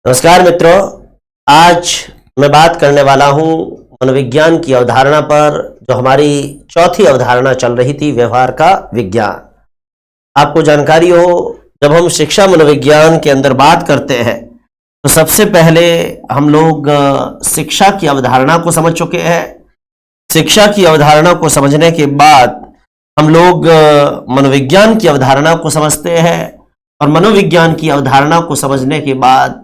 नमस्कार मित्रों, आज मैं बात करने वाला हूं मनोविज्ञान की अवधारणा पर, जो हमारी चौथी अवधारणा चल रही थी, व्यवहार का विज्ञान। आपको जानकारी हो, जब हम शिक्षा मनोविज्ञान के अंदर बात करते हैं तो सबसे पहले हम लोग शिक्षा की अवधारणा को समझ चुके हैं। शिक्षा की अवधारणा को समझने के बाद हम लोग मनोविज्ञान की अवधारणा को समझते हैं, और मनोविज्ञान की अवधारणा को समझने के बाद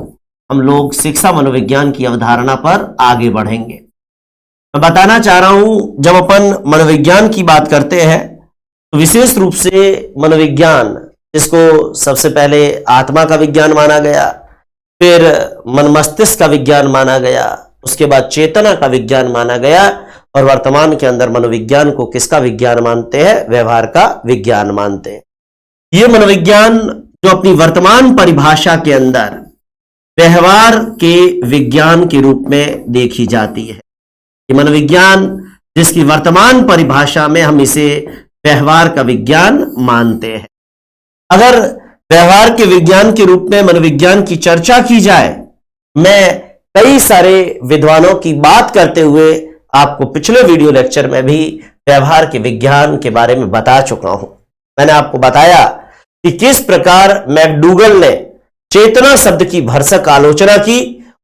हम लोग शिक्षा मनोविज्ञान की अवधारणा पर आगे बढ़ेंगे। मैं बताना चाह रहा हूं, जब अपन मनोविज्ञान की बात करते हैं तो विशेष रूप से मनोविज्ञान, जिसको सबसे पहले आत्मा का विज्ञान माना गया, फिर मन मस्तिष्क का विज्ञान माना गया, उसके बाद चेतना का विज्ञान माना गया, और वर्तमान के अंदर मनोविज्ञान को किसका विज्ञान मानते हैं? व्यवहार का विज्ञान मानते हैं। ये मनोविज्ञान जो अपनी वर्तमान परिभाषा के अंदर व्यवहार के विज्ञान के रूप में देखी जाती है, ये मनोविज्ञान जिसकी वर्तमान परिभाषा में हम इसे व्यवहार का विज्ञान मानते हैं। अगर व्यवहार के विज्ञान के रूप में मनोविज्ञान की चर्चा की जाए, मैं कई सारे विद्वानों की बात करते हुए आपको पिछले वीडियो लेक्चर में भी व्यवहार के विज्ञान के बारे में बता चुका हूं। मैंने आपको बताया कि किस प्रकार मैकडूगल ने चेतना शब्द की भरसक आलोचना की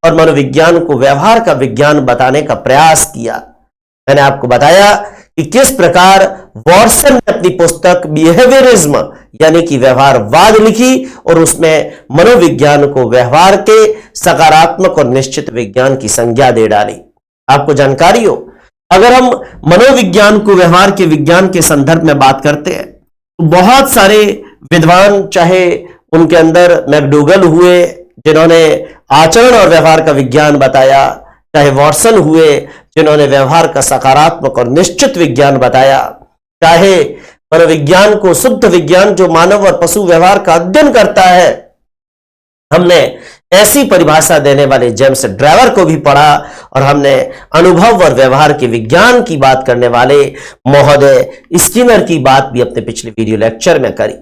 और मनोविज्ञान को व्यवहार का विज्ञान बताने का प्रयास किया। मैंने आपको बताया कि किस प्रकार वॉटसन ने अपनी पुस्तक बिहेवियरिज्म यानी कि व्यवहारवाद लिखी और उसमें मनोविज्ञान को व्यवहार के सकारात्मक और निश्चित विज्ञान की संज्ञा दे डाली। आपको जानकारी हो, अगर हम मनोविज्ञान को व्यवहार के विज्ञान के संदर्भ में बात करते हैं तो बहुत सारे विद्वान, चाहे उनके अंदर मैकडूगल हुए जिन्होंने आचरण और व्यवहार का विज्ञान बताया, चाहे वॉटसन हुए जिन्होंने व्यवहार का सकारात्मक और निश्चित विज्ञान बताया, चाहे मनोविज्ञान को शुद्ध विज्ञान जो मानव और पशु व्यवहार का अध्ययन करता है, हमने ऐसी परिभाषा देने वाले जेम्स ड्राइवर को भी पढ़ा, और हमने अनुभव और व्यवहार के विज्ञान की बात करने वाले महोदय स्किनर की बात भी अपने पिछले वीडियो लेक्चर में करी।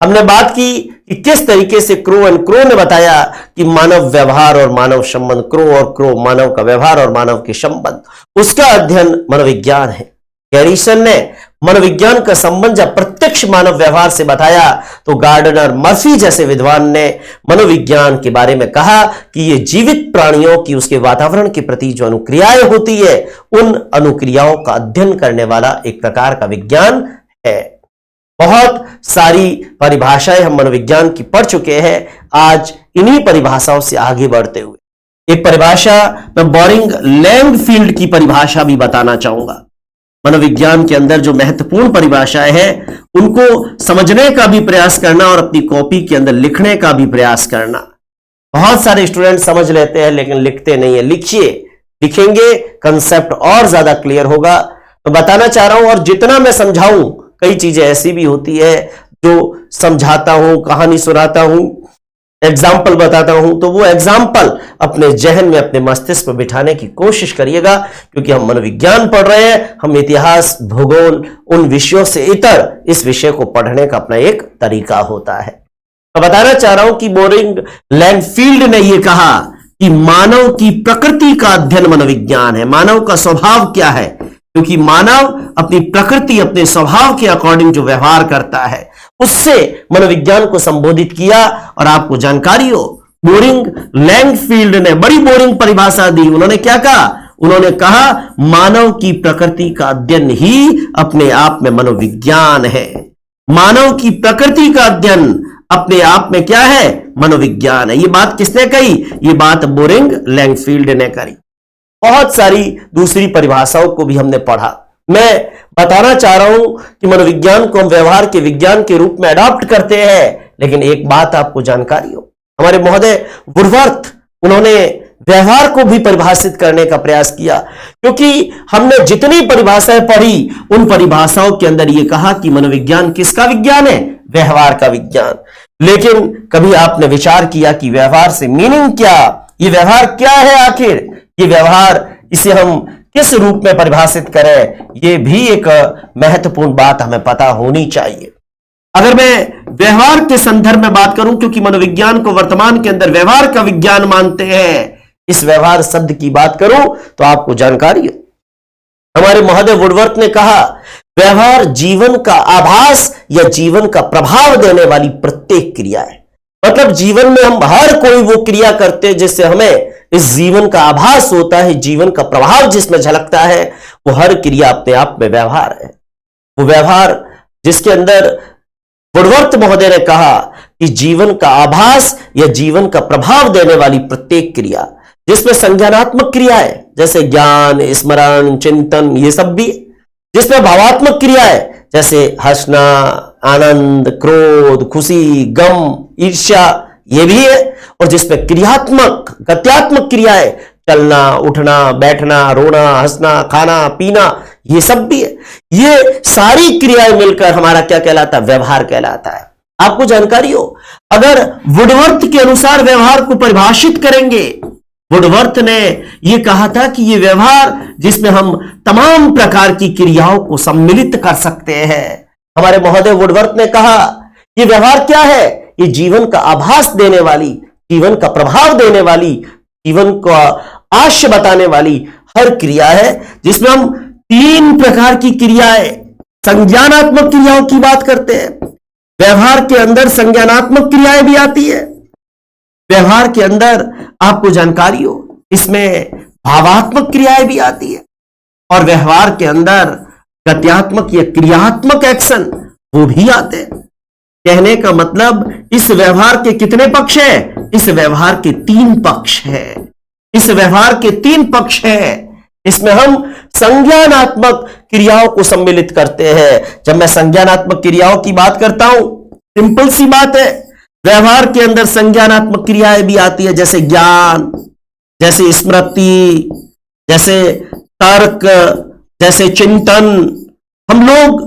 हमने बात की कि किस तरीके से क्रो एंड क्रो ने बताया कि मानव व्यवहार और मानव संबंध, क्रो और क्रो मानव का व्यवहार और मानव के संबंध, उसका अध्ययन मनोविज्ञान है। गैरिसन ने मनोविज्ञान का संबंध जब प्रत्यक्ष मानव व्यवहार से बताया तो गार्डनर, मर्फी जैसे विद्वान ने मनोविज्ञान के बारे में कहा कि ये जीवित प्राणियों की उसके वातावरण के प्रति जो अनुक्रियाएं होती है, उन अनुक्रियाओं का अध्ययन करने वाला एक प्रकार का विज्ञान है। बहुत सारी परिभाषाएं हम मनोविज्ञान की पढ़ चुके हैं। आज इन्हीं परिभाषाओं से आगे बढ़ते हुए एक परिभाषा मैं बोरिंग लैंगफील्ड की परिभाषा भी बताना चाहूंगा। मनोविज्ञान के अंदर जो महत्वपूर्ण परिभाषाएं हैं उनको समझने का भी प्रयास करना और अपनी कॉपी के अंदर लिखने का भी प्रयास करना। बहुत सारे स्टूडेंट समझ लेते हैं लेकिन लिखते नहीं है। लिखिए, लिखेंगे कंसेप्ट और ज्यादा क्लियर होगा। मैं बताना चाह रहा हूं, और जितना मैं समझाऊं, कई चीजें ऐसी भी होती है जो समझाता हूं, कहानी सुनाता हूं, एग्जाम्पल बताता हूं, तो वो एग्जाम्पल अपने जहन में, अपने मस्तिष्क में बिठाने की कोशिश करिएगा, क्योंकि हम मनोविज्ञान पढ़ रहे हैं। हम इतिहास, भूगोल, उन विषयों से इतर इस विषय को पढ़ने का अपना एक तरीका होता है। मैं बताना चाह रहा हूं कि बोरिंग लैंगफील्ड ने यह कहा कि मानव की प्रकृति का अध्ययन मनोविज्ञान है। मानव का स्वभाव क्या है, क्योंकि मानव अपनी प्रकृति, अपने स्वभाव के अकॉर्डिंग जो व्यवहार करता है, उससे मनोविज्ञान को संबोधित किया। और आपको जानकारी हो, बोरिंग लैंगफील्ड ने बड़ी बोरिंग परिभाषा दी। उन्होंने क्या कहा? उन्होंने कहा मानव की प्रकृति का अध्ययन ही अपने आप में मनोविज्ञान है। मानव की प्रकृति का अध्ययन अपने आप में क्या है? मनोविज्ञान है। ये बात किसने कही? ये बात बोरिंग लैंगफील्ड ने करी। बहुत सारी दूसरी परिभाषाओं को भी हमने पढ़ा। मैं बताना चाह रहा हूं कि मनोविज्ञान को हम व्यवहार के विज्ञान के रूप में अडॉप्ट करते हैं, लेकिन एक बात आपको जानकारी हो, हमारे महोदय वुडवर्थ, उन्होंने व्यवहार को भी परिभाषित करने का प्रयास किया, क्योंकि हमने जितनी परिभाषाएं पढ़ी उन परिभाषाओं के अंदर यह कहा कि मनोविज्ञान किसका विज्ञान है? व्यवहार का विज्ञान। लेकिन कभी आपने विचार किया कि व्यवहार से मीनिंग क्या? ये व्यवहार क्या है आखिर? ये व्यवहार, इसे हम किस रूप में परिभाषित करें? ये भी एक महत्वपूर्ण बात हमें पता होनी चाहिए। अगर मैं व्यवहार के संदर्भ में बात करूं, क्योंकि मनोविज्ञान को वर्तमान के अंदर व्यवहार का विज्ञान मानते हैं, इस व्यवहार शब्द की बात करूं तो आपको जानकारी है। हमारे महोदय वुडवर्थ ने कहा, व्यवहार जीवन का आभास या जीवन का प्रभाव देने वाली प्रत्येक क्रिया है। मतलब जीवन में हम हर कोई वो क्रिया करते हैं जिससे हमें इस जीवन का आभास होता है, जीवन का प्रभाव जिसमें झलकता है, वो हर क्रिया अपने आप में व्यवहार है। वो व्यवहार जिसके अंदर वुडवर्थ महोदय ने कहा कि जीवन का आभास या जीवन का प्रभाव देने वाली प्रत्येक क्रिया, जिसमें संज्ञानात्मक क्रिया है जैसे ज्ञान, स्मरण, चिंतन, ये सब भी, जिसमें भावात्मक क्रिया है जैसे हंसना, आनंद, क्रोध, खुशी, गम, ईर्ष्या, ये भी है, और जिसमें क्रियात्मक, गत्यात्मक क्रिया है, चलना, उठना, बैठना, रोना, हंसना, खाना, पीना, ये सब भी है। ये सारी क्रियाएं मिलकर हमारा क्या कहलाता है? व्यवहार कहलाता है। आपको जानकारी हो, अगर वुडवर्थ के अनुसार व्यवहार को परिभाषित करेंगे, वुडवर्थ ने यह कहा था कि यह व्यवहार जिसमें हम तमाम प्रकार की क्रियाओं को सम्मिलित कर सकते हैं। हमारे महोदय वुडवर्थ ने कहा यह व्यवहार क्या है? ये जीवन का आभास देने वाली, जीवन का प्रभाव देने वाली, जीवन का आशय बताने वाली हर क्रिया है, जिसमें हम 3 प्रकार की क्रियाएं, संज्ञानात्मक क्रियाओं की बात करते हैं। व्यवहार के अंदर संज्ञानात्मक क्रियाएं भी आती है। व्यवहार के अंदर आपको जानकारी हो, इसमें भावात्मक क्रियाएं भी आती है, और व्यवहार के अंदर गत्यात्मक या क्रियात्मक एक्शन वो भी आते हैं। कहने का मतलब इस व्यवहार के कितने पक्ष हैं? इस व्यवहार के 3 पक्ष हैं। इस व्यवहार के 3 पक्ष हैं। इसमें हम संज्ञानात्मक क्रियाओं को सम्मिलित करते हैं। जब मैं संज्ञानात्मक क्रियाओं की बात करता हूं, सिंपल सी बात है, व्यवहार के अंदर संज्ञानात्मक क्रियाएं भी आती है, जैसे ज्ञान, जैसे स्मृति, जैसे तर्क, जैसे चिंतन। हम लोग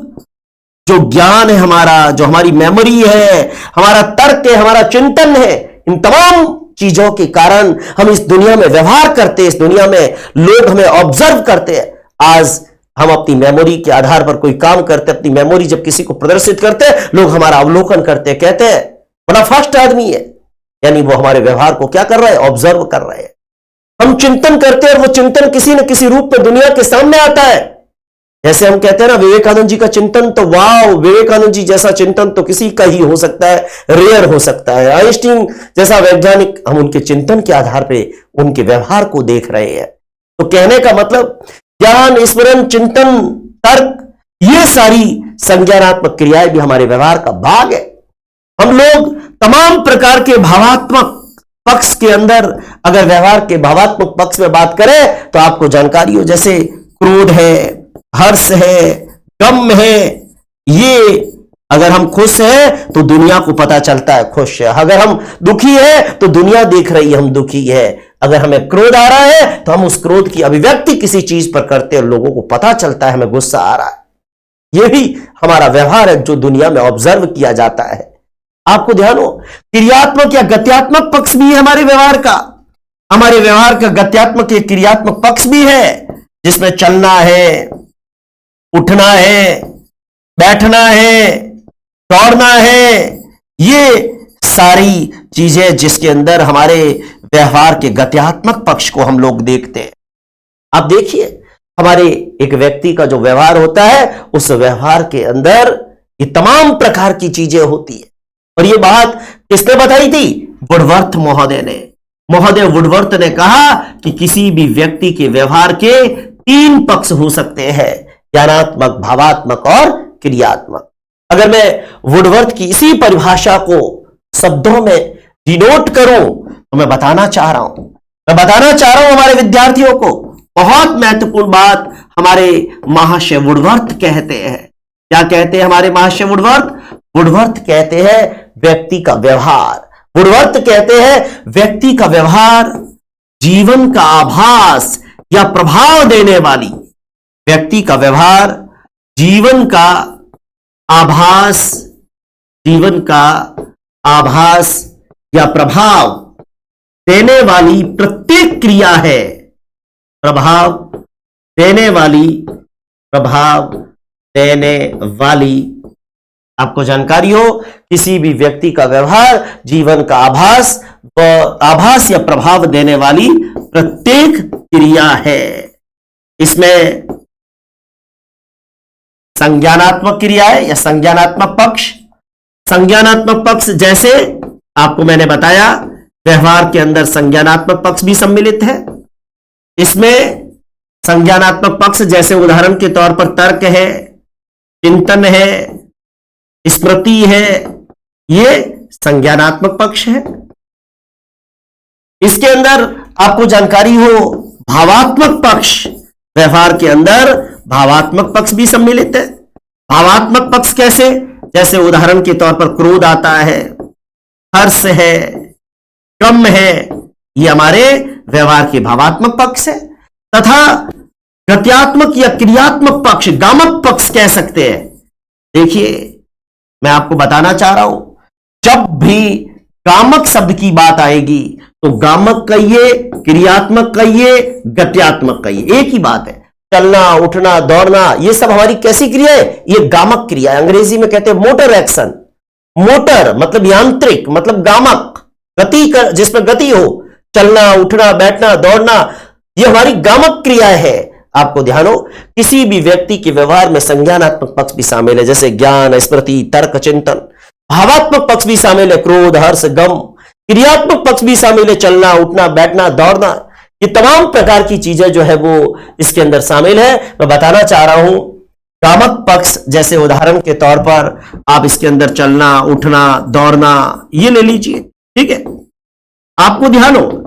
जो ज्ञान है हमारा, जो हमारी मेमोरी है, हमारा तर्क है, हमारा चिंतन है, इन तमाम चीजों के कारण हम इस दुनिया में व्यवहार करते हैं। इस दुनिया में लोग हमें ऑब्जर्व करते हैं। आज हम अपनी मेमोरी के आधार पर कोई काम करते हैं, अपनी मेमोरी जब किसी को प्रदर्शित करते हैं, लोग हमारा अवलोकन करते हैं, कहते हैं बड़ा फास्ट आदमी है, यानी वो हमारे व्यवहार को क्या कर रहा है? ऑब्जर्व कर रहे हैं। हम चिंतन करते हैं और वो चिंतन किसी न किसी रूप में दुनिया के सामने आता है। जैसे हम कहते हैं ना, विवेकानंद जी का चिंतन तो वाव, विवेकानंद जी जैसा चिंतन तो किसी का ही हो सकता है, रेयर हो सकता है। आइंस्टीन जैसा वैज्ञानिक, हम उनके चिंतन के आधार पे उनके व्यवहार को देख रहे हैं। तो कहने का मतलब ज्ञान, स्मरण, चिंतन, तर्क, ये सारी संज्ञानात्मक क्रियाएं भी हमारे व्यवहार का भाग है। हम लोग तमाम प्रकार के भावात्मक पक्ष के अंदर, अगर व्यवहार के भावात्मक पक्ष में बात करें तो आपको जानकारी हो, जैसे क्रोध है, हर्ष है, गम है। ये अगर हम खुश हैं तो दुनिया को पता चलता है खुश है, अगर हम दुखी है तो दुनिया देख रही है हम दुखी है। अगर हमें क्रोध आ रहा है तो हम उस क्रोध की अभिव्यक्ति किसी चीज पर करते हैं और लोगों को पता चलता है हमें गुस्सा आ रहा है। यह भी हमारा व्यवहार है जो दुनिया में ऑब्जर्व किया जाता है। आपको ध्यान हो, क्रियात्मक या गत्यात्मक पक्ष भी है हमारे व्यवहार का। हमारे व्यवहार का गत्यात्मक या क्रियात्मक पक्ष भी है, जिसमें चलना है, उठना है, बैठना है, दौड़ना है। ये सारी चीजें जिसके अंदर हमारे व्यवहार के गत्यात्मक पक्ष को हम लोग देखते हैं। आप देखिए, हमारे एक व्यक्ति का जो व्यवहार होता है, उस व्यवहार के अंदर ये तमाम प्रकार की चीजें होती है। और ये बात किसने बताई थी? वुडवर्थ महोदय ने। महोदय वुडवर्थ ने कहा कि किसी भी व्यक्ति के व्यवहार के 3 पक्ष हो सकते हैं, ज्ञानात्मक, भावात्मक और क्रियात्मक। अगर मैं वुडवर्थ की इसी परिभाषा को शब्दों में डिनोट करूं तो मैं बताना चाह रहा हूं हमारे विद्यार्थियों को बहुत महत्वपूर्ण बात हमारे महाशय वुडवर्थ कहते हैं। क्या कहते हैं हमारे महाशय वुडवर्थ? वुडवर्थ कहते हैं व्यक्ति का व्यवहार। वुडवर्थ कहते हैं व्यक्ति का व्यवहार जीवन का आभास या प्रभाव देने वाली, व्यक्ति का व्यवहार जीवन का आभास, जीवन का आभास या प्रभाव देने वाली प्रत्येक क्रिया है। प्रभाव देने वाली आपको जानकारी हो, किसी भी व्यक्ति का व्यवहार जीवन का आभास या प्रभाव देने वाली प्रत्येक क्रिया है। इसमें संज्ञानात्मक क्रिया है या संज्ञानात्मक पक्ष। संज्ञानात्मक पक्ष जैसे आपको मैंने बताया, व्यवहार के अंदर संज्ञानात्मक पक्ष भी सम्मिलित है। इसमें संज्ञानात्मक पक्ष जैसे उदाहरण के तौर पर तर्क है, चिंतन है, स्मृति है, ये संज्ञानात्मक पक्ष है। इसके अंदर आपको जानकारी हो, भावात्मक पक्ष, व्यवहार के अंदर भावात्मक पक्ष भी सम्मिलित है। भावात्मक पक्ष कैसे? जैसे उदाहरण के तौर पर क्रोध आता है, हर्ष है, गम है, ये हमारे व्यवहार के भावात्मक पक्ष है। तथा गत्यात्मक या क्रियात्मक पक्ष, गामक पक्ष कह सकते हैं। देखिए, मैं आपको बताना चाह रहा हूं, जब भी गामक शब्द की बात आएगी तो गामक कहिए, क्रियात्मक कहिए, गत्यात्मक कहिए, एक ही बात है। चलना, उठना, दौड़ना, ये सब हमारी कैसी क्रिया है? ये गामक क्रिया है। अंग्रेजी में कहते हैं मोटर एक्शन। मोटर मतलब यांत्रिक, मतलब गामक, गति कर, जिसमें गति हो, चलना, उठना, बैठना, दौड़ना, ये हमारी गामक क्रिया है। आपको ध्यान हो, किसी भी व्यक्ति के व्यवहार में संज्ञानात्मक पक्ष भी शामिल है, जैसे ज्ञान, स्मृति, तर्क, चिंतन। भावात्मक पक्ष भी शामिल है, क्रोध, हर्ष, गम। क्रियात्मक पक्ष भी शामिल है, चलना, उठना, बैठना, दौड़ना। ये तमाम प्रकार की चीजें जो है वो इसके अंदर शामिल है। मैं बताना चाह रहा हूं, गामक पक्ष जैसे उदाहरण के तौर पर आप इसके अंदर चलना, उठना, दौड़ना, ये ले लीजिए, ठीक है। आपको ध्यान हो,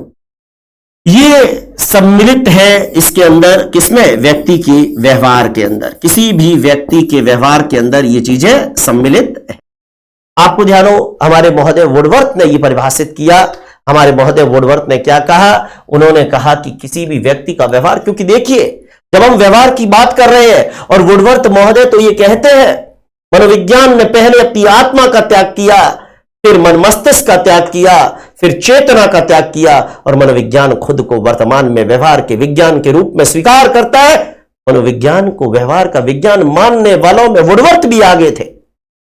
ये सम्मिलित है इसके अंदर, किसमें? व्यक्ति के व्यवहार के अंदर। किसी भी व्यक्ति के व्यवहार के अंदर ये चीजें सम्मिलित है। आपको ध्यान हो, हमारे महोदय वुडवर्थ ने ये परिभाषित किया। हमारे महोदय वुडवर्थ ने क्या कहा? उन्होंने कहा कि किसी भी व्यक्ति का व्यवहार, क्योंकि देखिए, जब हम व्यवहार की बात कर रहे हैं, और वुडवर्थ महोदय तो ये कहते हैं, मनोविज्ञान ने पहले अपनी आत्मा का त्याग किया, फिर मन मस्तिष्क का त्याग किया, फिर चेतना का त्याग किया, और मनोविज्ञान खुद को वर्तमान में व्यवहार के विज्ञान के रूप में स्वीकार करता है। मनोविज्ञान को व्यवहार का विज्ञान मानने वालों में वुडवर्थ भी आगे थे।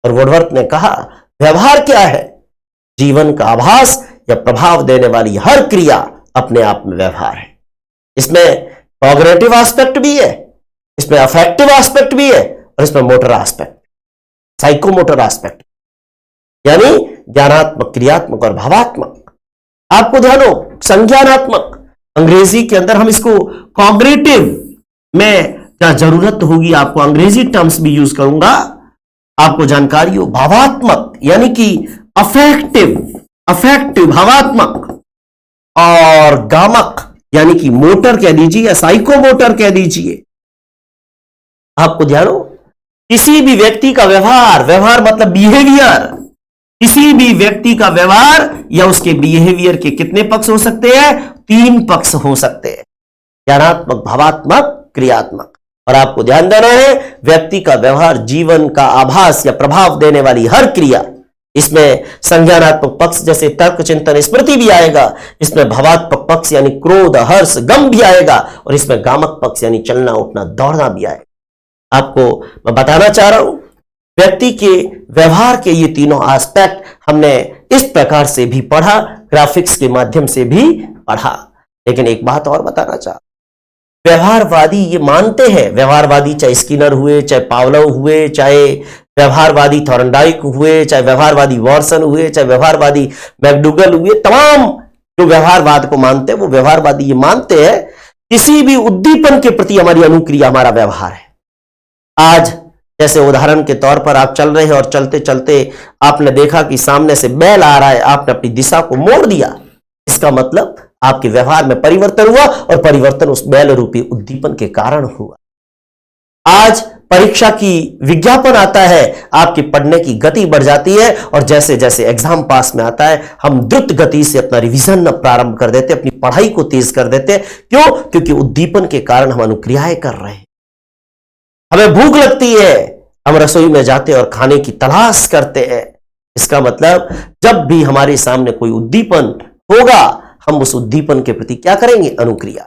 और वुडवर्थ ने कहा, व्यवहार क्या है? जीवन का आभास या प्रभाव देने वाली हर क्रिया अपने आप में व्यवहार है। इसमें कॉग्निटिव एस्पेक्ट भी है, इसमें अफेक्टिव एस्पेक्ट भी है, और इसमें मोटर एस्पेक्ट, साइकोमोटर एस्पेक्ट, यानी ज्ञानात्मक, क्रियात्मक और भावात्मक। आपको ध्यान हो, संज्ञानात्मक, अंग्रेजी के अंदर हम इसको कॉग्निटिव में, क्या जरूरत होगी आपको अंग्रेजी टर्म्स भी यूज करूंगा, आपको जानकारी हो। भावात्मक यानी कि अफेक्टिव, भावात्मक, और गामक यानी कि मोटर कह दीजिए या साइकोमोटर कह दीजिए। आपको ध्यान हो, किसी भी व्यक्ति का व्यवहार मतलब बिहेवियर, किसी भी व्यक्ति का व्यवहार या उसके बिहेवियर के कितने पक्ष हो सकते हैं? 3 पक्ष हो सकते हैं, ज्ञानात्मक, भावात्मक, क्रियात्मक। और आपको ध्यान देना है, व्यक्ति का व्यवहार जीवन का आभास या प्रभाव देने वाली हर क्रिया, इसमें संज्ञानात्मक पक्ष जैसे तर्क, चिंतन, स्मृति भी आएगा, इसमें भावात्मक पक्ष यानी क्रोध, हर्ष, गम भी आएगा, और इसमें गामक पक्ष यानी चलना, उठना, दौड़ना भी आएगा। आपको मैं बताना चाह रहा हूं, व्यक्ति के व्यवहार के ये तीनों एस्पेक्ट हमने इस प्रकार से भी पढ़ा, ग्राफिक्स के माध्यम से भी पढ़ा। लेकिन एक बात और बताना चाह, व्यवहारवादी ये मानते हैं, व्यवहारवादी चाहे स्किनर हुए, चाहे पावलोव हुए, चाहे व्यवहारवादी थॉर्नडाइक हुए, चाहे व्यवहारवादी वॉटसन हुए, चाहे व्यवहारवादी मैकडूगल हुए, तमाम जो व्यवहारवाद को मानते हैं, वो व्यवहारवादी ये मानते हैं किसी भी उद्दीपन के प्रति हमारी अनुक्रिया हमारा व्यवहार है। आज जैसे उदाहरण के तौर पर आप चल रहे हैं और चलते चलते आपने देखा कि सामने से बैल आ रहा है, आपने अपनी दिशा को मोड़ दिया, इसका मतलब आपके व्यवहार में परिवर्तन हुआ, और परिवर्तन उस बैल रूपी उद्दीपन के कारण हुआ। आज परीक्षा की विज्ञापन आता है, आपकी पढ़ने की गति बढ़ जाती है, और जैसे जैसे एग्जाम पास में आता है, हम द्रुत गति से अपना रिवीजन प्रारंभ कर देते, अपनी पढ़ाई को तेज कर देते। क्यों? क्योंकि उद्दीपन के कारण हम अनुक्रियाएं कर रहे हैं। हमें भूख लगती है, हम रसोई में जाते और खाने की तलाश करते हैं। इसका मतलब जब भी हमारे सामने कोई उद्दीपन होगा, हम उस उद्दीपन के प्रति क्या करेंगे? अनुक्रिया।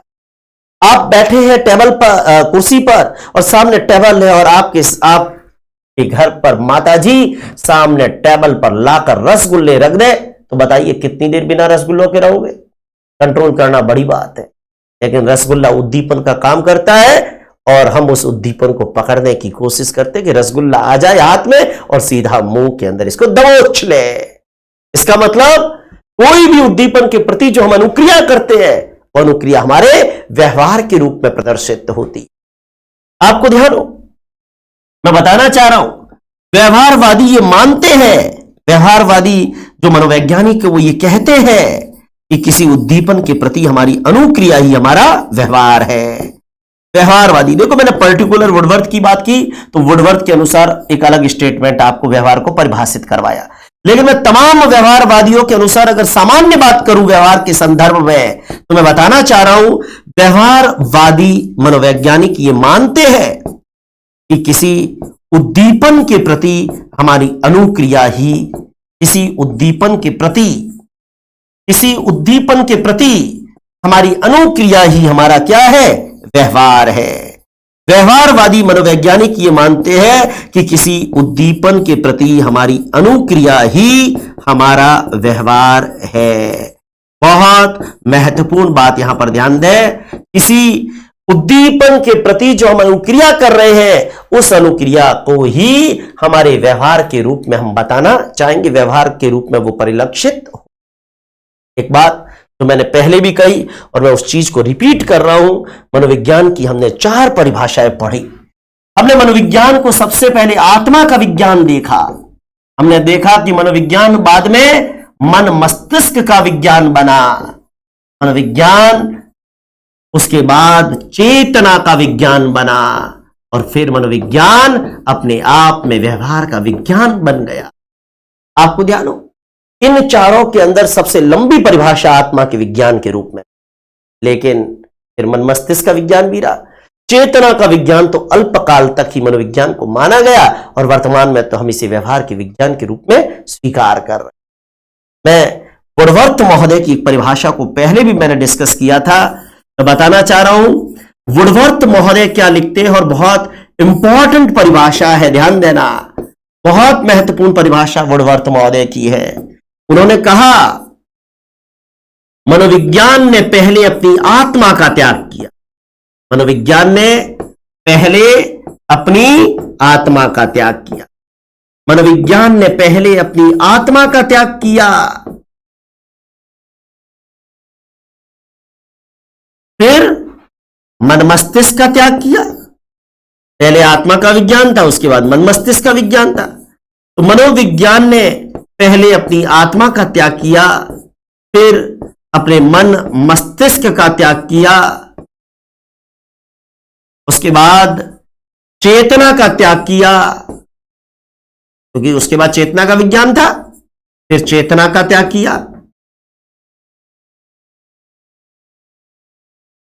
आप बैठे हैं टेबल पर, कुर्सी पर, और सामने टेबल है, और आपके कि घर पर माताजी सामने टेबल पर लाकर रसगुल्ले रख दे तो बताइए कितनी देर बिना रसगुल्लों के रहोगे? कंट्रोल करना बड़ी बात है, लेकिन रसगुल्ला उद्दीपन का काम करता है और हम उस उद्दीपन को पकड़ने की कोशिश करते कि रसगुल्ला आ जाए हाथ में और सीधा मुंह के अंदर इसको दबोच ले। इसका मतलब कोई भी उद्दीपन के प्रति जो हम अनुक्रिया करते हैं वो अनुक्रिया हमारे व्यवहार के रूप में प्रदर्शित होती। आपको ध्यान हो, मैं बताना चाह रहा हूं, व्यवहारवादी ये मानते हैं, व्यवहारवादी जो मनोवैज्ञानिक वो ये कहते हैं कि किसी उद्दीपन के प्रति हमारी अनुक्रिया ही हमारा व्यवहार है। व्यवहारवादी, देखो मैंने पर्टिकुलर वुडवर्थ की बात की तो वुडवर्थ के अनुसार एक अलग स्टेटमेंट आपको व्यवहार को परिभाषित करवाया, लेकिन मैं तमाम व्यवहारवादियों के अनुसार अगर सामान्य बात करूं व्यवहार के संदर्भ में तो मैं बताना चाह रहा हूं व्यवहारवादी मनोवैज्ञानिक ये मानते हैं कि किसी उद्दीपन के प्रति हमारी अनुक्रिया ही किसी उद्दीपन के प्रति हमारी अनुक्रिया ही हमारा क्या है? व्यवहार है। व्यवहारवादी मनोवैज्ञानिक ये मानते हैं कि किसी उद्दीपन के प्रति हमारी अनुक्रिया ही हमारा व्यवहार है। बहुत महत्वपूर्ण बात यहां पर ध्यान दें, किसी उद्दीपन के प्रति जो हम अनुक्रिया कर रहे हैं उस अनुक्रिया को ही हमारे व्यवहार के रूप में हम बताना चाहेंगे, व्यवहार के रूप में वो परिलक्षित हो। एक बात तो मैंने पहले भी कही और मैं उस चीज को रिपीट कर रहा हूं, मनोविज्ञान की हमने 4 परिभाषाएं पढ़ी। हमने मनोविज्ञान को सबसे पहले आत्मा का विज्ञान देखा, हमने देखा कि मनोविज्ञान बाद में मन मस्तिष्क का विज्ञान बना, मनोविज्ञान उसके बाद चेतना का विज्ञान बना और फिर मनोविज्ञान अपने आप में व्यवहार का विज्ञान बन गया। आपको ध्यान हो, इन चारों के अंदर सबसे लंबी परिभाषा आत्मा के विज्ञान के रूप में, लेकिन फिर मन मस्तिष्क का विज्ञान भी रहा, चेतना का विज्ञान तो अल्पकाल तक ही मनोविज्ञान को माना गया और वर्तमान में तो हम इसे व्यवहार के विज्ञान के रूप में स्वीकार कर रहे हैं। मैं वुडवर्थ महोदय की परिभाषा को पहले भी मैंने डिस्कस किया था, मैं बताना चाह रहा हूं वुडवर्थ महोदय क्या लिखते हैं और बहुत इंपॉर्टेंट परिभाषा है, ध्यान देना, बहुत महत्वपूर्ण परिभाषा वुडवर्थ महोदय की है। उन्होंने कहा मनोविज्ञान ने पहले अपनी आत्मा का त्याग किया, मनोविज्ञान ने पहले अपनी आत्मा का त्याग किया, मनोविज्ञान ने पहले अपनी आत्मा का त्याग किया, फिर मन मस्तिष्क का त्याग किया। पहले आत्मा का विज्ञान था, उसके बाद मन मस्तिष्क का विज्ञान था। तो मनोविज्ञान ने पहले अपनी आत्मा का त्याग किया, फिर अपने मन मस्तिष्क का त्याग किया, उसके बाद चेतना का त्याग किया, क्योंकि उसके बाद चेतना का विज्ञान था, फिर चेतना का त्याग किया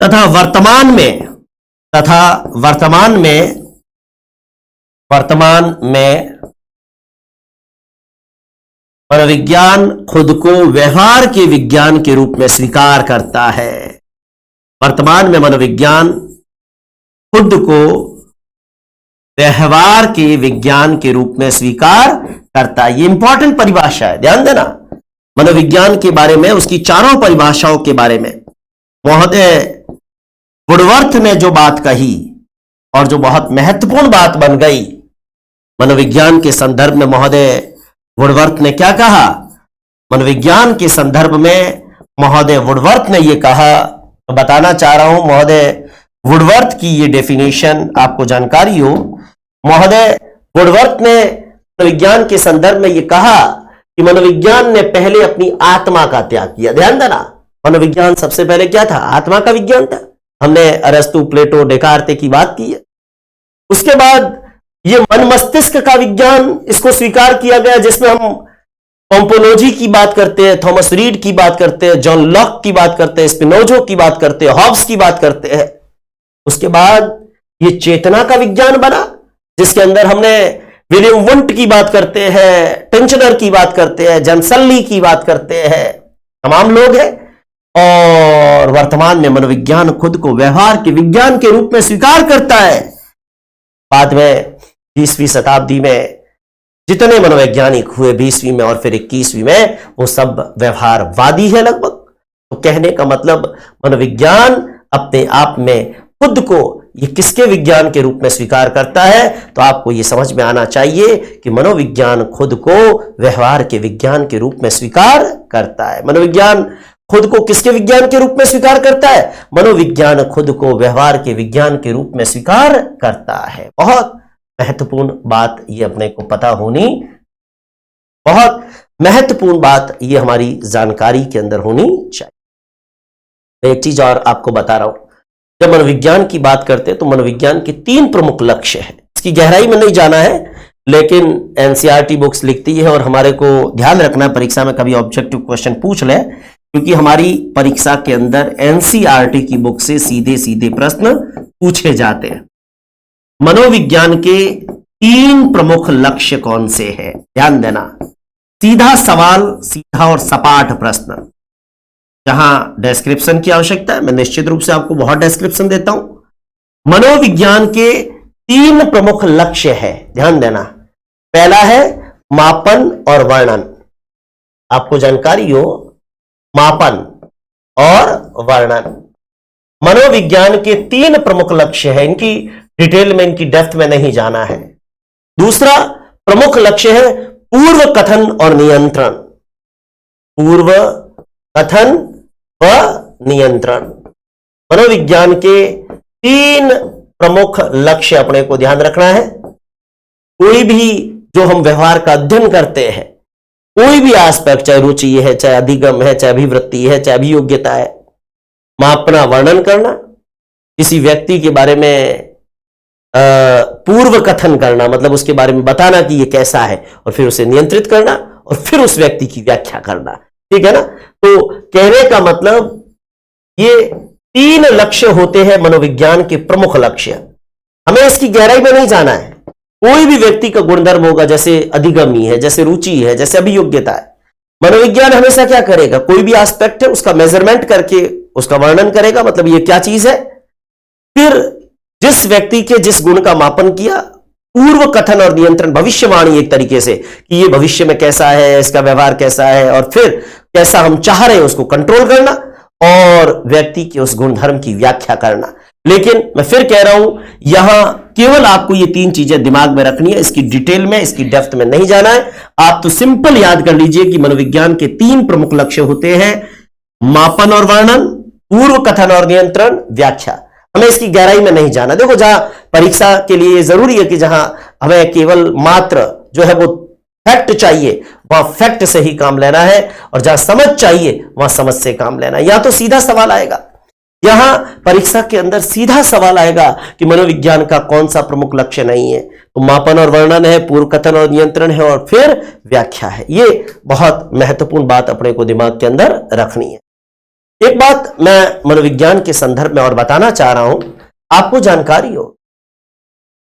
तथा वर्तमान में मनोविज्ञान खुद को व्यवहार के विज्ञान के रूप में स्वीकार करता है। वर्तमान में मनोविज्ञान खुद को व्यवहार के विज्ञान के रूप में स्वीकार करता है। ये इंपॉर्टेंट परिभाषा है, ध्यान देना। मनोविज्ञान के बारे में, उसकी चारों परिभाषाओं के बारे में महोदय वुडवर्थ ने जो बात कही और जो बहुत महत्वपूर्ण बात बन गई, मनोविज्ञान के संदर्भ में महोदय वुडवर्थ ने क्या कहा? मनोविज्ञान के संदर्भ में महोदय वुडवर्थ ने यह कहा, तो बताना चाह रहा हूं महोदय वुडवर्थ की ये डेफिनेशन आपको जानकारी हो। महोदय वुडवर्थ ने मनोविज्ञान के संदर्भ में यह कहा कि मनोविज्ञान ने पहले अपनी आत्मा का त्याग किया। ध्यान देना, मनोविज्ञान सबसे पहले क्या था? आत्मा का विज्ञान था। हमने अरस्तु, प्लेटो, डेकार्ते की बात की है। उसके बाद ये मन मस्तिष्क का विज्ञान, इसको स्वीकार किया गया, जिसमें हम पोम्पोलोजी की बात करते हैं, थॉमस रीड की बात करते हैं, जॉन लॉक की बात करते हैं, स्पिनोजा की बात करते हैं, हॉब्स की बात करते हैं। उसके बाद ये चेतना का विज्ञान बना, जिसके अंदर हमने विलियम वुंट की बात करते हैं, टिंचनर की बात करते हैं, जनसल्ली की बात करते हैं, तमाम लोग हैं। और वर्तमान में मनोविज्ञान खुद को व्यवहार के विज्ञान के रूप में स्वीकार करता है। बाद में 20वीं शताब्दी में जितने मनोवैज्ञानिक हुए 20वीं में और फिर 21वीं में, वो सब व्यवहारवादी है लगभग। तो कहने का मतलब मनोविज्ञान अपने आप में खुद को ये किसके विज्ञान के रूप में स्वीकार करता है? तो आपको ये समझ में आना चाहिए कि मनोविज्ञान खुद को व्यवहार के विज्ञान के रूप में स्वीकार करता है। मनोविज्ञान खुद को किसके विज्ञान के रूप में स्वीकार करता है? मनोविज्ञान खुद को व्यवहार के विज्ञान के रूप में स्वीकार करता है। बहुत महत्वपूर्ण बात ये अपने को पता होनी, बहुत महत्वपूर्ण बात ये हमारी जानकारी के अंदर होनी चाहिए। एक चीज और आपको बता रहा हूं, जब मनोविज्ञान की बात करते हैं तो मनोविज्ञान के 3 प्रमुख लक्ष्य हैं। इसकी गहराई में नहीं जाना है, लेकिन एनसीईआरटी बुक्स लिखती है और हमारे को ध्यान रखना है परीक्षा में कभी ऑब्जेक्टिव क्वेश्चन पूछ ले, क्योंकि हमारी परीक्षा के अंदर एनसीईआरटी की बुक से सीधे सीधे प्रश्न पूछे जाते हैं। मनोविज्ञान के 3 प्रमुख लक्ष्य कौन से हैं? ध्यान देना, सीधा सवाल, सीधा और सपाट प्रश्न। जहां डिस्क्रिप्शन की आवश्यकता है, मैं निश्चित रूप से आपको बहुत डिस्क्रिप्शन देता हूं। मनोविज्ञान के 3 प्रमुख लक्ष्य है, ध्यान देना। पहला है मापन और वर्णन। आपको जानकारी हो, मापन और वर्णन मनोविज्ञान के 3 प्रमुख लक्ष्य है। इनकी डिटेल में, इनकी डेप्थ में नहीं जाना है। दूसरा प्रमुख लक्ष्य है पूर्व कथन और नियंत्रण। पूर्व कथन व नियंत्रण मनोविज्ञान के 3 प्रमुख लक्ष्य अपने को ध्यान रखना है। कोई भी जो हम व्यवहार का अध्ययन करते हैं, कोई भी एस्पेक्ट, चाहे रुचि है, चाहे अधिगम है, चाहे अभिवृत्ति है, चाहे अभियोग्यता है, मापना, वर्णन करना, किसी व्यक्ति के बारे में पूर्व कथन करना, मतलब उसके बारे में बताना कि ये कैसा है, और फिर उसे नियंत्रित करना, और फिर उस व्यक्ति की व्याख्या करना। ठीक है ना? तो कहने का मतलब ये 3 लक्ष्य होते हैं मनोविज्ञान के प्रमुख लक्ष्य। हमें इसकी गहराई में नहीं जाना है। कोई भी व्यक्ति का गुणधर्म होगा, जैसे अधिगमी है, जैसे रुचि है, जैसे अभियोग्यता है, मनोविज्ञान हमेशा क्या करेगा? कोई भी एस्पेक्ट है उसका मेजरमेंट करके उसका वर्णन करेगा, मतलब ये क्या चीज है। फिर जिस व्यक्ति के जिस गुण का मापन किया, पूर्व कथन और नियंत्रण, भविष्यवाणी एक तरीके से कि ये भविष्य में कैसा है, इसका व्यवहार कैसा है, और फिर कैसा हम चाह रहे हैं उसको कंट्रोल करना, और व्यक्ति के उस गुणधर्म की व्याख्या करना। लेकिन मैं फिर कह रहा हूं, यहां केवल आपको ये 3 चीजें दिमाग में रखनी है। इसकी डिटेल में, इसकी डेप्थ में नहीं जाना है। आप तो सिंपल याद कर लीजिए कि मनोविज्ञान के 3 प्रमुख लक्ष्य होते हैं, मापन और वर्णन, पूर्व कथन और नियंत्रण, व्याख्या। हमें इसकी गहराई में नहीं जाना। देखो, जहां परीक्षा के लिए जरूरी है कि जहां हमें केवल मात्र जो है वो फैक्ट चाहिए, वहां फैक्ट से ही काम लेना है, और जहां समझ चाहिए वहां समझ से काम लेना है। या तो सीधा सवाल आएगा, यहां परीक्षा के अंदर सीधा सवाल आएगा कि मनोविज्ञान का कौन सा प्रमुख लक्ष्य नहीं है, तो मापन और वर्णन है, पूर्व कथन और नियंत्रण है, और फिर व्याख्या है। ये बहुत महत्वपूर्ण बात अपने को दिमाग के अंदर रखनी है। एक बात मैं मनोविज्ञान के संदर्भ में और बताना चाह रहा हूं, आपको जानकारी हो,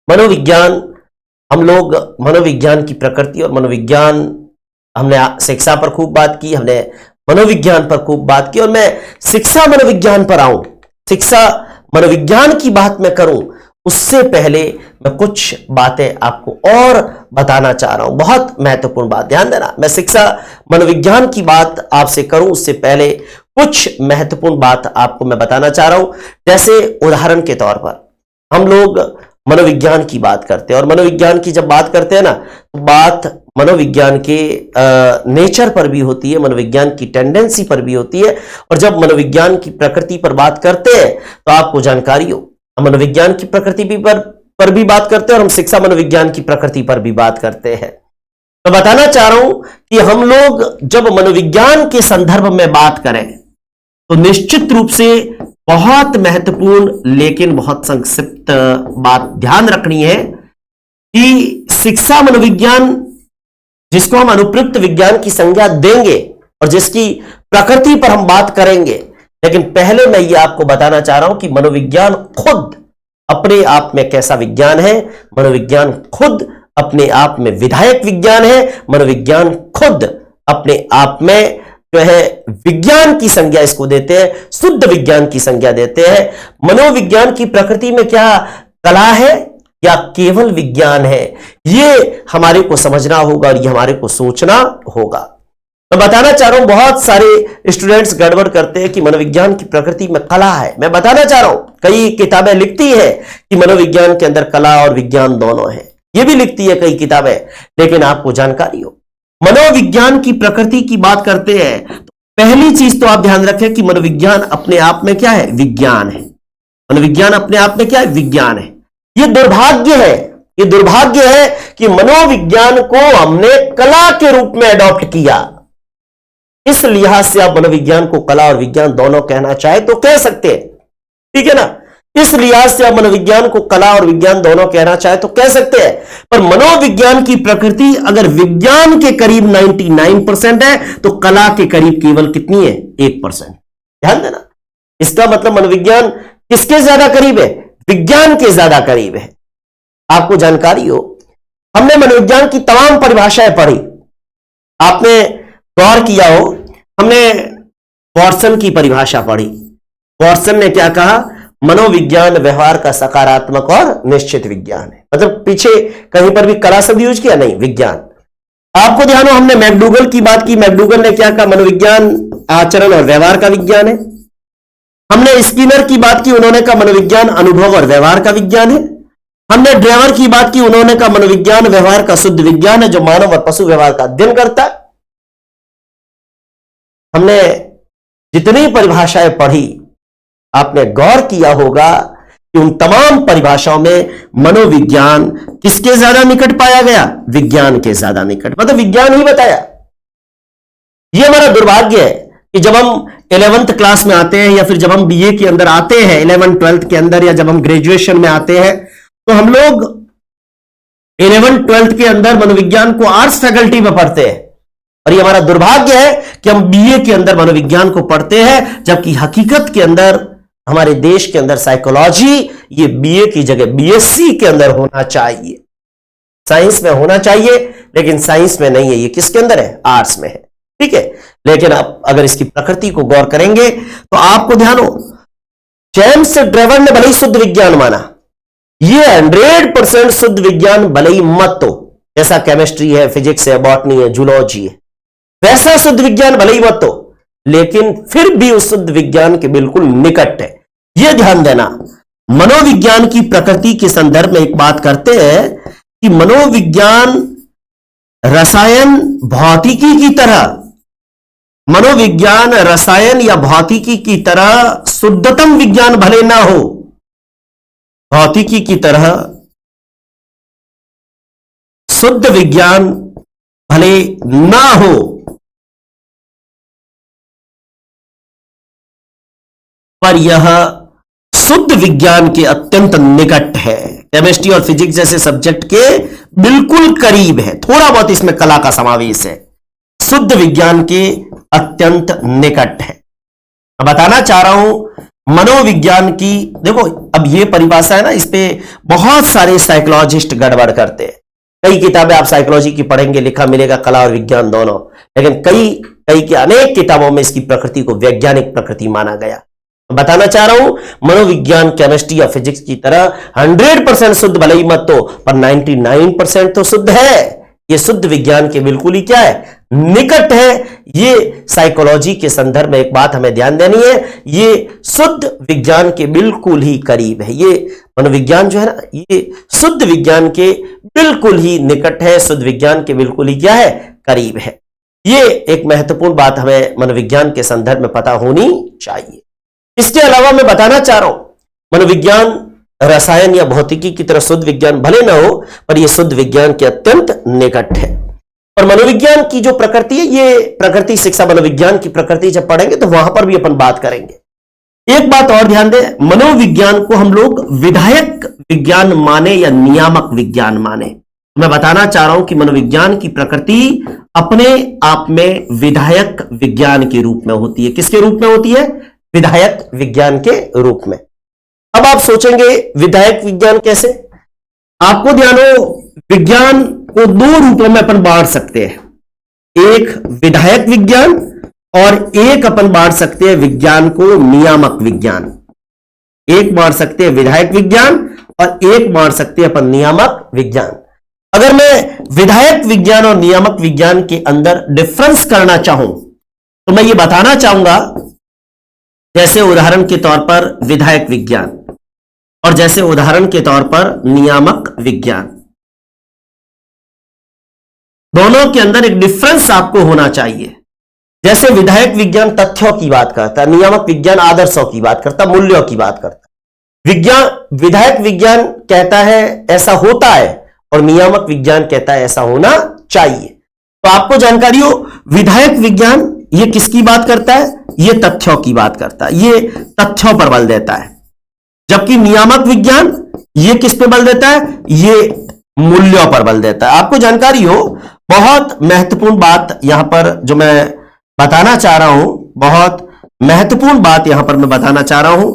मनोविज्ञान, हम लोग मनोविज्ञान की प्रकृति और मनोविज्ञान, हमने शिक्षा पर खूब बात की, हमने मनोविज्ञान पर खूब बात की, और मैं शिक्षा मनोविज्ञान पर आऊं, शिक्षा मनोविज्ञान की बात मैं करूं, उससे पहले मैं कुछ बातें आपको और बताना चाह रहा हूं। बहुत महत्वपूर्ण बात, ध्यान देना। मैं शिक्षा मनोविज्ञान की बात आपसे करूं उससे पहले कुछ महत्वपूर्ण बात आपको मैं बताना चाह रहा हूं। जैसे उदाहरण के तौर पर हम लोग मनोविज्ञान की बात करते हैं, और मनोविज्ञान की जब बात करते हैं ना, तो बात मनोविज्ञान के नेचर पर भी होती है, मनोविज्ञान की टेंडेंसी पर भी होती है। और जब मनोविज्ञान की प्रकृति पर बात करते हैं तो आपको जानकारी हो, हम मनोविज्ञान की प्रकृति पर भी बात करते हैं, और हम शिक्षा मनोविज्ञान की प्रकृति पर भी बात करते हैं। तो बताना चाह रहा हूं कि हम लोग जब मनोविज्ञान के संदर्भ में बात करें तो निश्चित रूप से बहुत महत्वपूर्ण लेकिन बहुत संक्षिप्त बात ध्यान रखनी है कि शिक्षा मनोविज्ञान, जिसको हम अनुप्रयुक्त विज्ञान की संज्ञा देंगे और जिसकी प्रकृति पर हम बात करेंगे, लेकिन पहले मैं ये आपको बताना चाह रहा हूं कि मनोविज्ञान खुद अपने आप में कैसा विज्ञान है। मनोविज्ञान खुद अपने आप में विधायक विज्ञान है। मनोविज्ञान खुद अपने आप में जो है विज्ञान की संज्ञा इसको देते हैं, शुद्ध विज्ञान की संज्ञा देते हैं। मनोविज्ञान की प्रकृति में क्या कला है, या केवल विज्ञान है, ये हमारे को समझना होगा और ये हमारे को सोचना होगा। मैं बताना चाह रहा हूं, बहुत सारे स्टूडेंट्स गड़बड़ करते हैं कि मनोविज्ञान की प्रकृति में कला है। मैं बताना चाह रहा हूं, कई किताबें लिखती है कि मनोविज्ञान के अंदर कला और विज्ञान दोनों है, ये भी लिखती है कई किताबें, लेकिन आपको जानकारी हो मनोविज्ञान की प्रकृति की बात करते हैं तो पहली चीज तो आप ध्यान रखें कि मनोविज्ञान अपने आप में क्या है? विज्ञान है। मनोविज्ञान अपने आप में क्या है? विज्ञान है। ये दुर्भाग्य है, ये दुर्भाग्य है कि मनोविज्ञान को हमने कला के रूप में अडॉप्ट किया। इस लिहाज से आप मनोविज्ञान को कला और विज्ञान दोनों कहना चाहे तो कह सकते हैं, ठीक है ना। इस लिहाज से आप मनोविज्ञान को कला और विज्ञान दोनों कहना चाहे तो कह सकते हैं, पर मनोविज्ञान की प्रकृति अगर विज्ञान के करीब 99% है तो कला के करीब केवल कितनी है? 1%। ध्यान देना, इसका मतलब मनोविज्ञान किसके ज्यादा करीब है? विज्ञान के ज्यादा करीब है। आपको जानकारी हो, हमने मनोविज्ञान की तमाम परिभाषाएं पढ़ी, आपने गौर किया हो, हमने वॉटसन की परिभाषा पढ़ी। वॉटसन ने क्या कहा? मनोविज्ञान व्यवहार का सकारात्मक और निश्चित विज्ञान है। मतलब पीछे कहीं पर भी कला शब्द यूज किया नहीं, विज्ञान। आपको ध्यान हो, हमने मैकडूगल की बात की। मैकडूगल ने क्या कहा? मनोविज्ञान आचरण और व्यवहार का विज्ञान है। हमने स्किनर की बात की, उन्होंने कहा मनोविज्ञान अनुभव और व्यवहार का विज्ञान है। हमने ड्रेवर की बात की, उन्होंने कहा मनोविज्ञान व्यवहार का शुद्ध विज्ञान है जो मानव और पशु व्यवहार का अध्ययन करता है। हमने जितनी परिभाषाएं पढ़ी, आपने गौर किया होगा कि उन तमाम परिभाषाओं में मनोविज्ञान किसके ज्यादा निकट पाया गया? विज्ञान के ज्यादा निकट, मतलब विज्ञान ही बताया। यह हमारा दुर्भाग्य है कि जब हम 11th क्लास में आते हैं या फिर जब हम बीए के अंदर आते हैं 11th 12th के अंदर, या जब हम ग्रेजुएशन में आते हैं तो हम लोग 11th 12th के अंदर मनोविज्ञान को आर्ट्स फैकल्टी में पढ़ते हैं, और ये हमारा दुर्भाग्य है कि हम बीए के अंदर मनोविज्ञान को पढ़ते हैं, जबकि हकीकत के अंदर हमारे देश के अंदर साइकोलॉजी ये बीए की जगह बीएससी के अंदर होना चाहिए, साइंस में होना चाहिए, लेकिन साइंस में नहीं है, ये किसके अंदर है? आर्ट्स में है, ठीक है। लेकिन आप अगर इसकी प्रकृति को गौर करेंगे तो आपको ध्यान हो, जेम्स ड्रेवर ने भले ही शुद्ध विज्ञान माना, ये 100% शुद्ध विज्ञान भले ही मत हो, जैसा केमिस्ट्री है, फिजिक्स है, बॉटनी है, जूलॉजी है, वैसा शुद्ध विज्ञान भले ही मत हो, लेकिन फिर भी उस शुद्ध विज्ञान के बिल्कुल निकट है। यह ध्यान देना, मनोविज्ञान की प्रकृति के संदर्भ में एक बात करते हैं कि मनोविज्ञान रसायन भौतिकी की तरह, मनोविज्ञान रसायन या भौतिकी की तरह शुद्धतम विज्ञान भले ना हो, भौतिकी की तरह शुद्ध विज्ञान भले ना हो, पर यह शुद्ध विज्ञान के अत्यंत निकट है। केमिस्ट्री और फिजिक्स जैसे सब्जेक्ट के बिल्कुल करीब है, थोड़ा बहुत इसमें कला का समावेश है, शुद्ध विज्ञान के अत्यंत निकट है। अब बताना चाह रहा हूं मनोविज्ञान की, देखो अब ये परिभाषा है ना, इस पे बहुत सारे साइकोलॉजिस्ट गड़बड़ करते हैं। कई किताबें आप साइकोलॉजी की पढ़ेंगे, लिखा मिलेगा कला और विज्ञान दोनों, लेकिन कई की अनेक किताबों में इसकी प्रकृति को वैज्ञानिक प्रकृति माना गया। बताना चाह रहा हूं मनोविज्ञान केमिस्ट्री और फिजिक्स की तरह 100% शुद्ध भले ही मत हो, पर 99% तो शुद्ध है। ये शुद्ध विज्ञान के बिल्कुल ही क्या है? निकट है। ये साइकोलॉजी के संदर्भ में एक बात हमें ध्यान देनी है, ये शुद्ध विज्ञान के बिल्कुल ही करीब है। ये मनोविज्ञान जो है ना, ये शुद्ध विज्ञान के बिल्कुल ही निकट है, शुद्ध विज्ञान के बिल्कुल ही क्या है? करीब है। ये एक महत्वपूर्ण बात हमें मनोविज्ञान के संदर्भ में पता होनी चाहिए। इसके अलावा मैं बताना चाह रहा हूं मनोविज्ञान रसायन या भौतिकी की तरह शुद्ध विज्ञान भले ना हो, पर यह शुद्ध विज्ञान के अत्यंत निकट है। और मनोविज्ञान की जो प्रकृति है, ये प्रकृति शिक्षा मनोविज्ञान की प्रकृति जब पढ़ेंगे तो वहां पर भी अपन बात करेंगे। एक बात और ध्यान दें, मनोविज्ञान को हम लोग विधायक विज्ञान माने या नियामक विज्ञान माने। मैं बताना चाह रहा हूं कि मनोविज्ञान की प्रकृति अपने आप में विधायक विज्ञान के रूप में होती है। किसके रूप में होती है? विधायक विज्ञान के रूप में। अब आप सोचेंगे विधायक विज्ञान कैसे? आपको ध्यान हो, विज्ञान को दो रूपों में अपन बांट सकते हैं, एक विधायक विज्ञान और एक अपन बांट सकते हैं विज्ञान को नियामक विज्ञान। एक मान सकते हैं विधायक विज्ञान और एक मान सकते हैं अपन नियामक विज्ञान। अगर मैं विधायक विज्ञान और नियामक विज्ञान के अंदर डिफरेंस करना चाहूं तो मैं ये बताना चाहूंगा, जैसे उदाहरण के तौर पर विधायक विज्ञान और जैसे उदाहरण के तौर पर नियामक विज्ञान, दोनों के अंदर एक डिफरेंस आपको होना चाहिए। जैसे विधायक विज्ञान तथ्यों की बात करता है, नियामक विज्ञान आदर्शों की बात करता है, मूल्यों की बात करता है। विधायक विज्ञान कहता है ऐसा होता है और नियामक विज्ञान कहता है ऐसा होना चाहिए। तो आपको जानकारी हो, विधायक विज्ञान ये किसकी बात करता है? ये तथ्यों की बात करता है, ये तथ्यों पर बल देता है। जबकि नियामक विज्ञान ये किस पे बल देता है? ये मूल्यों पर बल देता है। आपको जानकारी हो, बहुत महत्वपूर्ण बात यहां पर जो मैं बताना चाह रहा हूं, बहुत महत्वपूर्ण बात यहां पर मैं बताना चाह रहा हूं।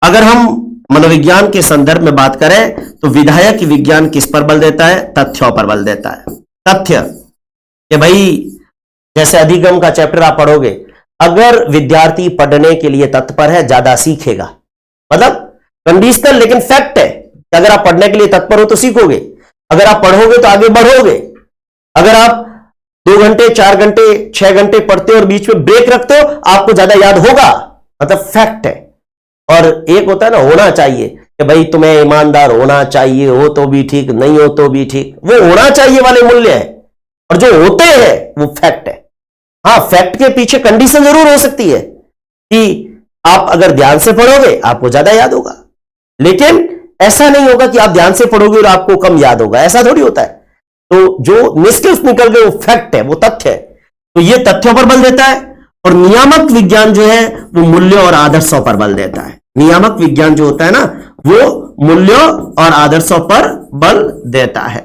अगर हम मनोविज्ञान के संदर्भ में बात करें तो विधायक विज्ञान किस पर बल देता है? तथ्यों पर बल देता है। तथ्य कि भाई जैसे अधिगम का चैप्टर आप पढ़ोगे, अगर विद्यार्थी पढ़ने के लिए तत्पर है ज्यादा सीखेगा, मतलब कंडीशनल लेकिन फैक्ट है कि अगर आप पढ़ने के लिए तत्पर हो तो सीखोगे, अगर आप पढ़ोगे तो आगे बढ़ोगे। अगर आप 2 घंटे 4 घंटे 6 घंटे पढ़ते हो और बीच में ब्रेक रखते हो, आपको ज्यादा याद होगा, मतलब फैक्ट है। और एक होता है ना होना चाहिए कि भाई तुम्हें ईमानदार होना चाहिए, हो तो भी ठीक, नहीं हो तो भी ठीक, वो होना चाहिए वाले मूल्य है, और जो होते हैं वो फैक्ट है। हाँ, फैक्ट के पीछे कंडीशन जरूर हो सकती है कि आप अगर ध्यान से पढ़ोगे आपको ज्यादा याद होगा, लेकिन ऐसा नहीं होगा कि आप ध्यान से पढ़ोगे और आपको कम याद होगा, ऐसा थोड़ी होता है। तो जो निष्कर्ष निकल गए वो फैक्ट है, वो तथ्य है। तो ये तथ्यों पर बल देता है। और नियामक विज्ञान जो है वो मूल्यों और आदर्शों पर बल देता है। नियामक विज्ञान जो होता है ना, वो मूल्यों और आदर्शों पर बल देता है।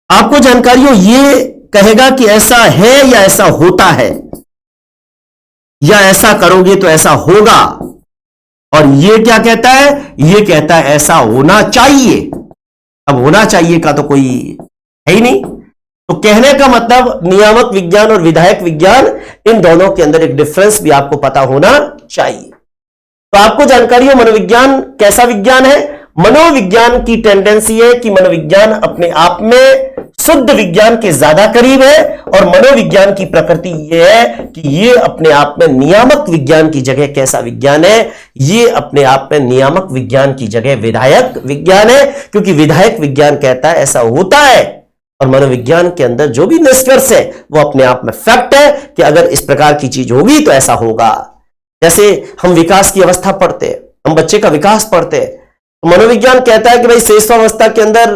आपको जानकारी हो, ये कहेगा कि ऐसा है या ऐसा होता है, या ऐसा करोगे तो ऐसा होगा। और ये क्या कहता है? ये कहता है ऐसा होना चाहिए। अब होना चाहिए का तो कोई है ही नहीं। तो कहने का मतलब नियामक विज्ञान और विधायक विज्ञान, इन दोनों के अंदर एक डिफरेंस भी आपको पता होना चाहिए। तो आपको जानकारी हो मनोविज्ञान कैसा विज्ञान है। मनोविज्ञान की टेंडेंसी है कि मनोविज्ञान अपने आप में शुद्ध विज्ञान के ज्यादा करीब है, और मनोविज्ञान की प्रकृति यह है कि ये अपने आप में नियामक विज्ञान की जगह कैसा विज्ञान है? ये अपने आप में नियामक विज्ञान की जगह विधायक विज्ञान है, क्योंकि विधायक विज्ञान कहता है ऐसा होता है, और मनोविज्ञान के अंदर जो भी निष्कर्ष है वो अपने आप में फैक्ट है कि अगर इस प्रकार की चीज होगी तो ऐसा होगा। जैसे हम विकास की अवस्था पढ़ते हैं, हम बच्चे का विकास पढ़ते हैं, तो मनोविज्ञान कहता है कि भाई श्रेष्ठावस्था के अंदर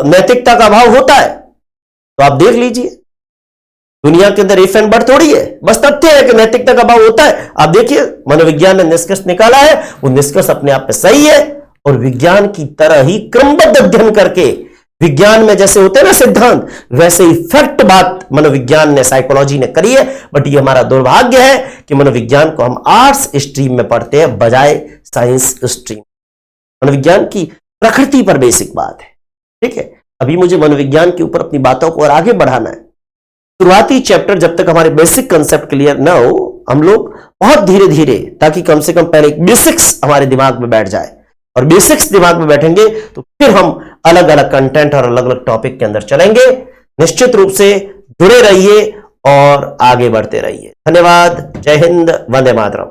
नैतिकता का अभाव होता है। तो आप देख लीजिए, दुनिया के अंदर इफ एंड बट थोड़ी है, बस तथ्य है कि नैतिकता का अभाव होता है। आप देखिए मनोविज्ञान ने निष्कर्ष निकाला है, वो निष्कर्ष अपने आप में सही है, और विज्ञान की तरह ही क्रमबद्ध अध्ययन करके, विज्ञान में जैसे होते हैं ना सिद्धांत, वैसे ही फैक्ट बात मनोविज्ञान ने, साइकोलॉजी ने करी है। बट ये हमारा दुर्भाग्य है कि मनोविज्ञान को हम आर्ट्स स्ट्रीम में पढ़ते हैं बजाय साइंस स्ट्रीम। मनोविज्ञान की प्रकृति पर बेसिक बात है, ठीक है। अभी मुझे मनोविज्ञान के ऊपर अपनी बातों को और आगे बढ़ाना है। शुरुआती चैप्टर जब तक हमारे बेसिक कंसेप्ट क्लियर ना हो, हम लोग बहुत धीरे धीरे, ताकि कम से कम पहले बेसिक्स हमारे दिमाग में बैठ जाए, और बेसिक्स दिमाग में बैठेंगे तो फिर हम अलग अलग कंटेंट और अलग अलग टॉपिक के अंदर चलेंगे। निश्चित रूप से जुड़े रहिए और आगे बढ़ते रहिए। धन्यवाद। जय हिंद। वंदे मातरम।